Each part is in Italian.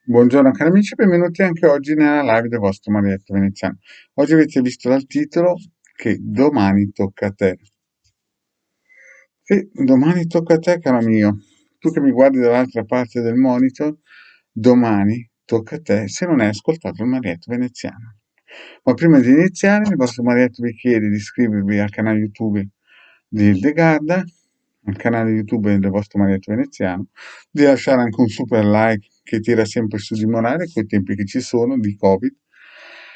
Buongiorno cari amici, benvenuti anche oggi nella live del vostro Marietto Veneziano. Oggi avete visto dal titolo che domani tocca a te. Sì, domani tocca a te, caro mio. Tu che mi guardi dall'altra parte del monitor, domani tocca a te se non hai ascoltato il Marietto Veneziano. Ma prima di iniziare, il vostro Marietto vi chiede di iscrivervi al canale YouTube di Hildegarda, al canale YouTube del vostro Marietto Veneziano, di lasciare anche un super like che tira sempre su di morale con i tempi che ci sono di Covid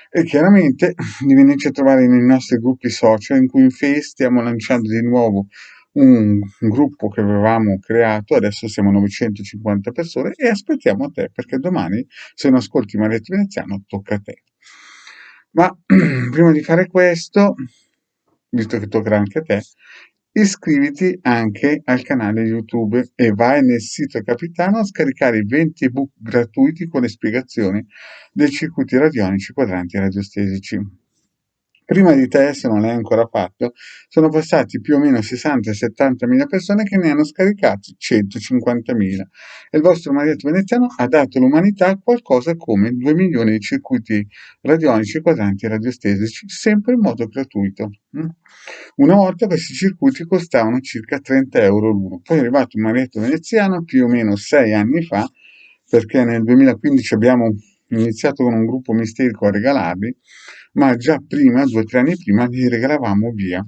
e chiaramente di venirci a trovare nei nostri gruppi social in cui in Face stiamo lanciando di nuovo un gruppo che avevamo creato, adesso siamo 950 persone e aspettiamo te perché domani se non ascolti Marietto Veneziano tocca a te. Ma prima di fare questo, visto che toccherà anche a te, iscriviti anche al canale YouTube e vai nel sito Capitano a scaricare i 20 ebook gratuiti con le spiegazioni dei circuiti radionici, quadranti e radiostesici. Prima di te, se non l'hai ancora fatto, sono passati più o meno 60-70 mila persone che ne hanno scaricati 150.000 e il vostro Marietto Veneziano ha dato all'umanità qualcosa come 2 milioni di circuiti radionici, quadranti e radiostesici, sempre in modo gratuito. Una volta questi circuiti costavano circa 30 euro l'uno, poi è arrivato il Marietto Veneziano più o meno 6 anni fa, perché nel 2015 abbiamo iniziato con un gruppo misterico a regalarli, ma già prima, 2 o 3 anni prima, li regalavamo via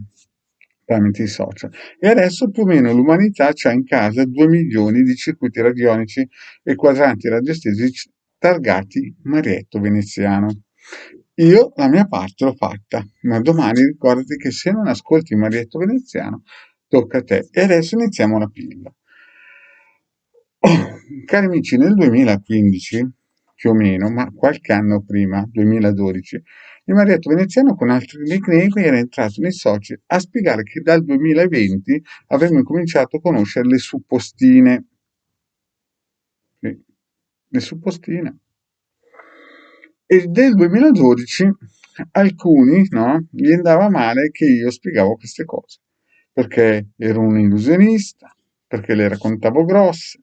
tramite i social. E adesso più o meno l'umanità ha in casa 2 milioni di circuiti radionici e quadranti radiostesici targati Marietto Veneziano. Io la mia parte l'ho fatta, ma domani ricordati che se non ascolti Marietto Veneziano tocca a te. E adesso iniziamo la pillola. Cari amici, nel 2015, più o meno, ma qualche anno prima, 2012, il Marietto Veneziano con altri nickname era entrato nei social a spiegare che dal 2020 avremmo cominciato a conoscere le suppostine. Sì, le suppostine. E nel 2012 alcuni, no, gli andava male che io spiegavo queste cose, perché ero un illusionista, perché le raccontavo grosse,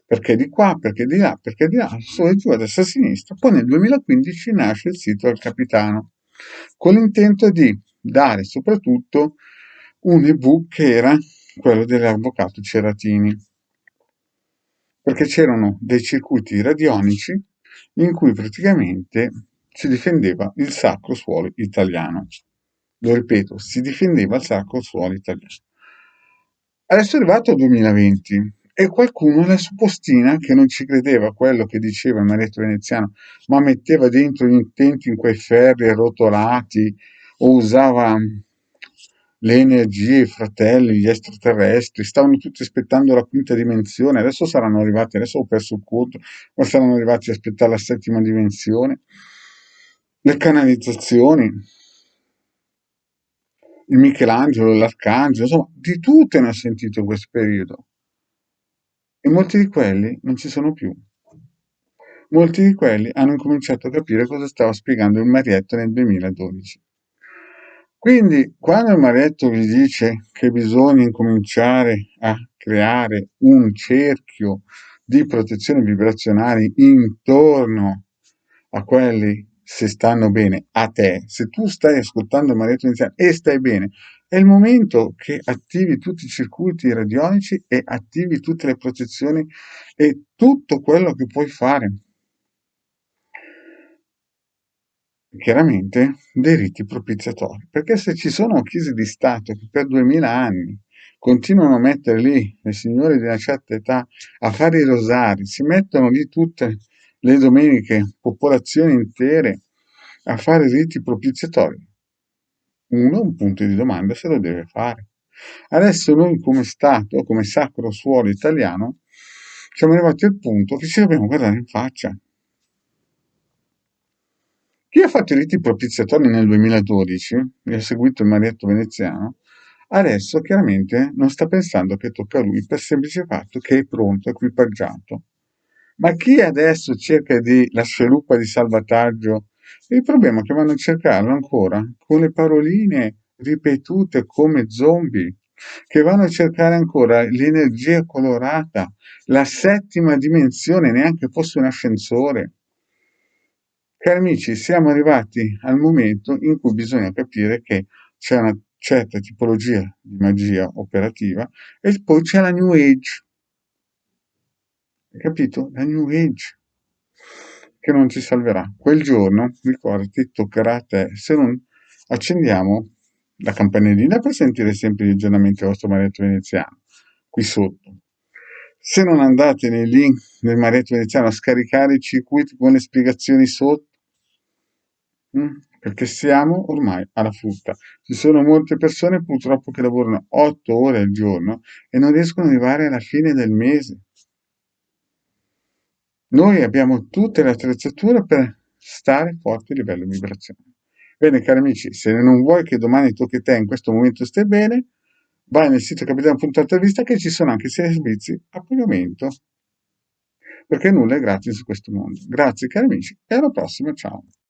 perché di qua, perché di là, su e giù, a destra e a sinistra. Poi nel 2015 nasce il sito del Capitano, con l'intento di dare soprattutto un ebook che era quello dell'avvocato Ceratini, perché c'erano dei circuiti radionici in cui praticamente si difendeva il sacro suolo italiano. Lo ripeto, si difendeva il sacro suolo italiano. Adesso è arrivato il 2020 e qualcuno la suppostina che non ci credeva a quello che diceva il maestro veneziano, ma metteva dentro gli intenti in quei ferri arrotolati o usava le energie, i fratelli, gli extraterrestri, stavano tutti aspettando la quinta dimensione, adesso saranno arrivati, adesso ho perso il conto, ma saranno arrivati a aspettare la settima dimensione, le canalizzazioni, il Michelangelo, l'Arcangelo, insomma, di tutto ne ho sentito in questo periodo. E molti di quelli non ci sono più. Molti di quelli hanno incominciato a capire cosa stava spiegando il Marietto nel 2012. Quindi, quando il Marietto vi dice che bisogna incominciare a creare un cerchio di protezione vibrazionale intorno a quelli se stanno bene a te, se tu stai ascoltando il Marietto iniziale e stai bene, è il momento che attivi tutti i circuiti radionici e attivi tutte le protezioni e tutto quello che puoi fare. Chiaramente dei riti propiziatori, perché se ci sono chiese di Stato che per 2000 anni continuano a mettere lì le signore di una certa età a fare i rosari, si mettono lì tutte le domeniche, popolazioni intere a fare riti propiziatori, uno un punto di domanda se lo deve fare. Adesso noi come Stato, come sacro suolo italiano, siamo arrivati al punto che ci dobbiamo guardare in faccia. Chi ha fatto i riti propiziatori nel 2012 e ha seguito il Marietto Veneziano, adesso chiaramente non sta pensando che tocca a lui per il semplice fatto che è pronto, equipaggiato. Ma chi adesso cerca di la scialuppa di salvataggio, il problema è che vanno a cercarlo ancora con le paroline ripetute come zombie. che vanno a cercare ancora l'energia colorata, la settima dimensione, neanche fosse un ascensore. Cari amici, siamo arrivati al momento in cui bisogna capire che c'è una certa tipologia di magia operativa e poi c'è la New Age. Hai capito? La New Age che non ci salverà. Quel giorno, ricordati, toccherà a te. Se non accendiamo la campanellina per sentire sempre gli aggiornamenti del vostro Marietto Veneziano, qui sotto. Se non andate nei link del Marietto Veneziano a scaricare i circuiti con le spiegazioni sotto, perché siamo ormai alla frutta. Ci sono molte persone purtroppo che lavorano 8 ore al giorno e non riescono ad arrivare alla fine del mese. Noi abbiamo tutte le attrezzature per stare forti a livello vibrazionale. Bene, cari amici, se non vuoi che domani tocchi a te in questo momento stai bene, vai nel sito capitano.it vista che ci sono anche servizi a pagamento, perché nulla è gratis su questo mondo. Grazie cari amici e alla prossima, ciao.